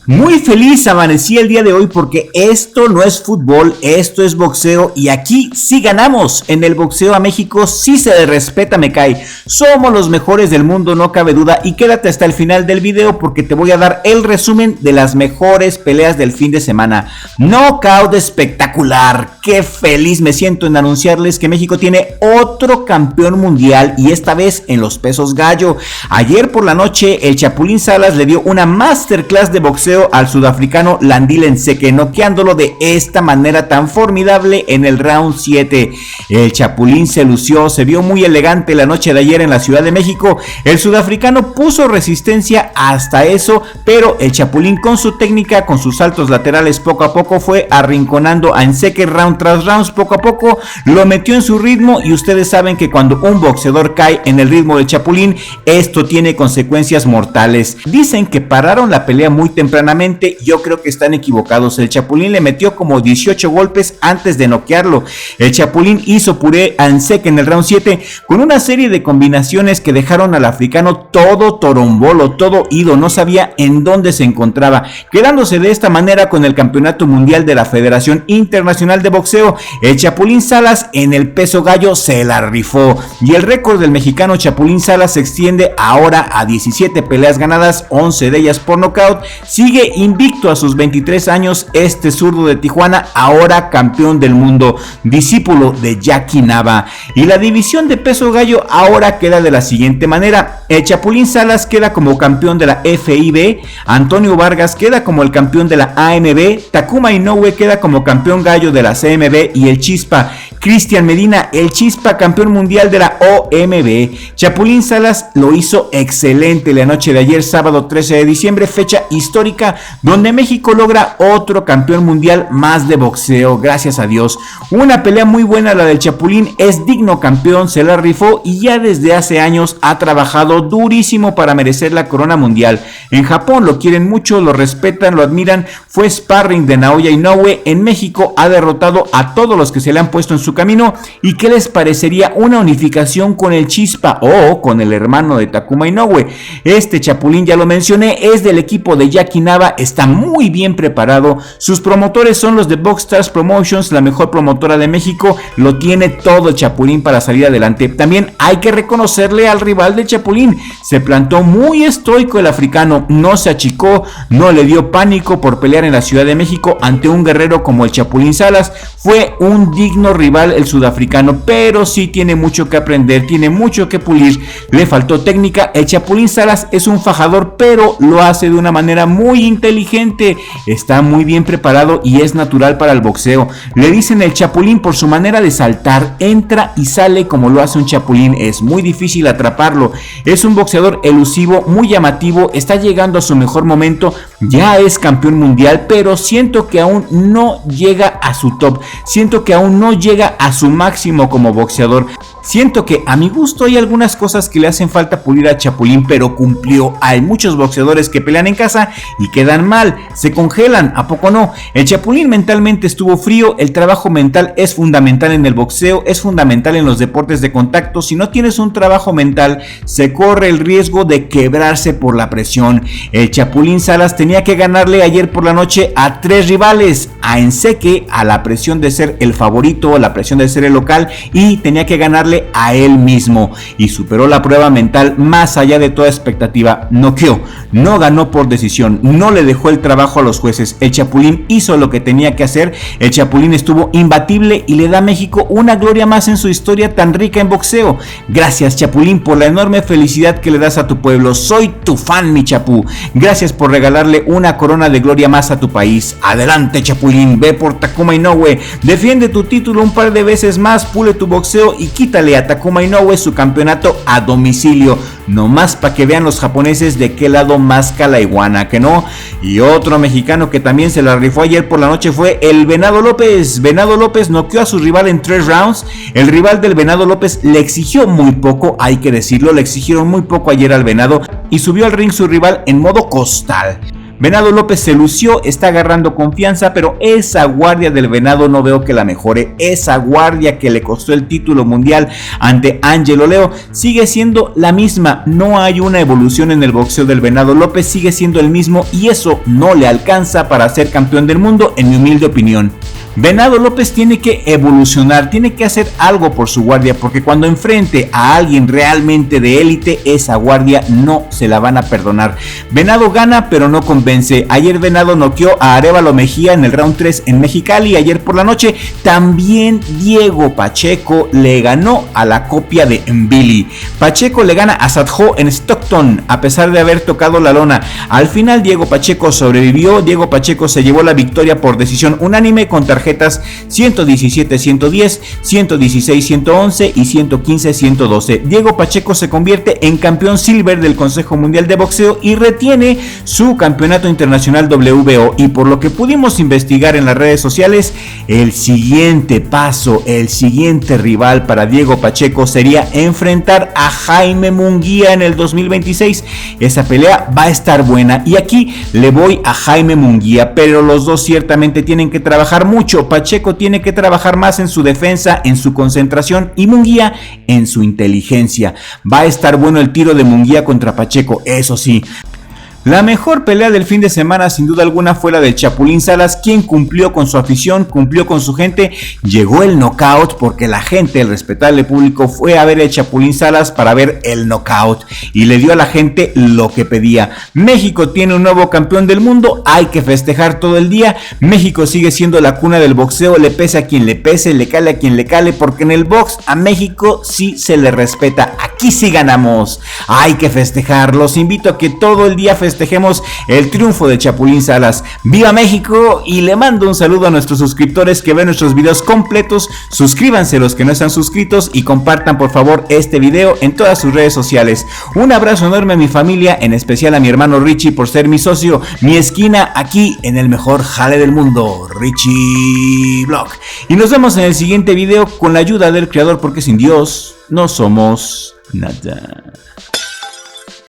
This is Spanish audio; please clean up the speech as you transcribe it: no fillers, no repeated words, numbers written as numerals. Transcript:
Muy feliz amanecí el día de hoy porque esto no es fútbol, esto es boxeo y aquí sí ganamos. En el boxeo a México sí se le respeta, me cae. Somos los mejores del mundo, no cabe duda, y quédate hasta el final del video porque te voy a dar el resumen de las mejores peleas del fin de semana. Knockout espectacular, qué feliz me siento en anunciarles que México tiene otro campeón mundial y esta vez en los pesos gallo. Ayer por la noche el Chapulín Salas le dio una masterclass de boxeo al sudafricano Landil Nseke, noqueándolo de esta manera tan formidable en el round 7. El Chapulín se lució, se vio muy elegante la noche de ayer en la Ciudad de México. El sudafricano puso resistencia hasta eso, pero el Chapulín con su técnica, con sus saltos laterales poco a poco fue arrinconando a Nseke round tras round, poco a poco lo metió en su ritmo y ustedes saben que cuando un boxeador cae en el ritmo del Chapulín, esto tiene consecuencias mortales. Dicen que pararon la pelea muy temprano. Yo creo que están equivocados. El Chapulín le metió como 18 golpes antes de noquearlo. El Chapulín hizo puré a Nseke en el round 7 con una serie de combinaciones que dejaron al africano todo torombolo, todo ido, no sabía en dónde se encontraba, quedándose de esta manera con el campeonato mundial de la Federación Internacional de Boxeo. El Chapulín Salas en el peso gallo se la rifó y el récord del mexicano Chapulín Salas se extiende ahora a 17 peleas ganadas, 11 de ellas por nocaut. Sigue invicto a sus 23 años este zurdo de Tijuana, ahora campeón del mundo, discípulo de Jackie Nava. Y la división de peso gallo ahora queda de la siguiente manera: el Chapulín Salas queda como campeón de la FIB, Antonio Vargas queda como el campeón de la AMB, Takuma Inoue queda como campeón gallo de la CMB y el Chispa Cristian Medina, el Chispa, campeón mundial de la OMB. Chapulín Salas lo hizo excelente la noche de ayer, sábado 13 de diciembre, fecha histórica donde México logra otro campeón mundial más de boxeo, gracias a Dios. Una pelea muy buena la del Chapulín, es digno campeón, se la rifó y ya desde hace años ha trabajado durísimo para merecer la corona mundial. En Japón lo quieren mucho, lo respetan, lo admiran, fue sparring de Naoya Inoue. En México ha derrotado a todos los que se le han puesto en su camino. ¿Y qué les parecería una unificación con el Chispa o con el hermano de Takuma Inoue? Este Chapulín, ya lo mencioné, es del equipo de Jackie Nava, está muy bien preparado, sus promotores son los de Boxstars Promotions, la mejor promotora de México, lo tiene todo el Chapulín para salir adelante. También hay que reconocerle al rival del Chapulín, se plantó muy estoico el africano, no se achicó, no le dio pánico por pelear en la Ciudad de México ante un guerrero como el Chapulín Salas. Fue un digno rival el sudafricano, pero sí tiene mucho que aprender, tiene mucho que pulir, le faltó técnica. El Chapulín Salas es un fajador, pero lo hace de una manera muy inteligente, está muy bien preparado y es natural para el boxeo. Le dicen el Chapulín por su manera de saltar, entra y sale como lo hace un chapulín, es muy difícil atraparlo, es un boxeador elusivo, muy llamativo, está llegando a su mejor momento, ya es campeón mundial, pero siento que aún no llega a su top, siento que aún no llega a su máximo como boxeador. Siento que a mi gusto hay algunas cosas que le hacen falta pulir a Chapulín, pero cumplió. Hay muchos boxeadores que pelean en casa y quedan mal, se congelan, ¿a poco no? El Chapulín mentalmente estuvo frío, el trabajo mental es fundamental en el boxeo, es fundamental en los deportes de contacto. Si no tienes un trabajo mental, se corre el riesgo de quebrarse por la presión. El Chapulín Salas tenía que ganarle ayer por la noche a 3 rivales, a Nseke, a la presión de ser el favorito, a la presión de ser el local, y tenía que ganarle a él mismo y superó la prueba mental más allá de toda expectativa. Noqueó, no ganó por decisión, no le dejó el trabajo a los jueces. El Chapulín hizo lo que tenía que hacer, el Chapulín estuvo imbatible y le da a México una gloria más en su historia tan rica en boxeo. Gracias, Chapulín, por la enorme felicidad que le das a tu pueblo. Soy tu fan, mi Chapú. Gracias por regalarle una corona de gloria más a tu país. Adelante, Chapulín, ve por Takuma Inoue, defiende tu título un par de veces más, pule tu boxeo y quítale a Takuma Inoue su campeonato a domicilio, nomás para que vean los japoneses de qué lado masca la iguana, que no. Y otro mexicano que también se la rifó ayer por la noche fue el Venado López. Venado López noqueó a su rival en 3 rounds. El rival del Venado López le exigió muy poco, hay que decirlo, le exigieron muy poco ayer al Venado y subió al ring su rival en modo costal. Venado López se lució, está agarrando confianza, pero esa guardia del Venado no veo que la mejore. Esa guardia que le costó el título mundial ante Ángelo Leo sigue siendo la misma. No hay una evolución en el boxeo del Venado López, sigue siendo el mismo y eso no le alcanza para ser campeón del mundo, en mi humilde opinión. Venado López tiene que evolucionar, tiene que hacer algo por su guardia, porque cuando enfrente a alguien realmente de élite, esa guardia no se la van a perdonar. Venado gana, pero no convence. Ayer Venado noqueó a Arévalo Mejía en el round 3 en Mexicali. Ayer por la noche también Diego Pacheco le ganó a la copia de Mbili. Pacheco le gana a Sadjo en Stockton, a pesar de haber tocado la lona. Al final Diego Pacheco sobrevivió. Diego Pacheco se llevó la victoria por decisión unánime con tarjetas 117-110, 116-111 y 115-112. Diego Pacheco se convierte en campeón silver del Consejo Mundial de Boxeo y retiene su campeonato internacional WBO. Y por lo que pudimos investigar en las redes sociales, el siguiente paso, el siguiente rival para Diego Pacheco sería enfrentar a Jaime Munguía en el 2026. Esa pelea va a estar buena y aquí le voy a Jaime Munguía, pero los dos ciertamente tienen que trabajar mucho. Pacheco tiene que trabajar más en su defensa, en su concentración, y Munguía en su inteligencia. Va a estar bueno el tiro de Munguía contra Pacheco, eso sí. La mejor pelea del fin de semana sin duda alguna fue la del Chapulín Salas, quien cumplió con su afición, cumplió con su gente. Llegó el knockout porque la gente, el respetable público, fue a ver el Chapulín Salas para ver el knockout y le dio a la gente lo que pedía. México tiene un nuevo campeón del mundo, hay que festejar todo el día. México sigue siendo la cuna del boxeo, le pese a quien le pese, le cale a quien le cale, porque en el box a México sí se le respeta. Aquí sí ganamos, hay que festejar. Los invito a que todo el día festejemos el triunfo de Chapulín Salas. ¡Viva México! Y le mando un saludo a nuestros suscriptores que ven nuestros videos completos. Suscríbanse los que no están suscritos y compartan por favor este video en todas sus redes sociales. Un abrazo enorme a mi familia, en especial a mi hermano Richie por ser mi socio, mi esquina aquí en el mejor jale del mundo, Richie Vlog. Y nos vemos en el siguiente video con la ayuda del creador, porque sin Dios no somos nada.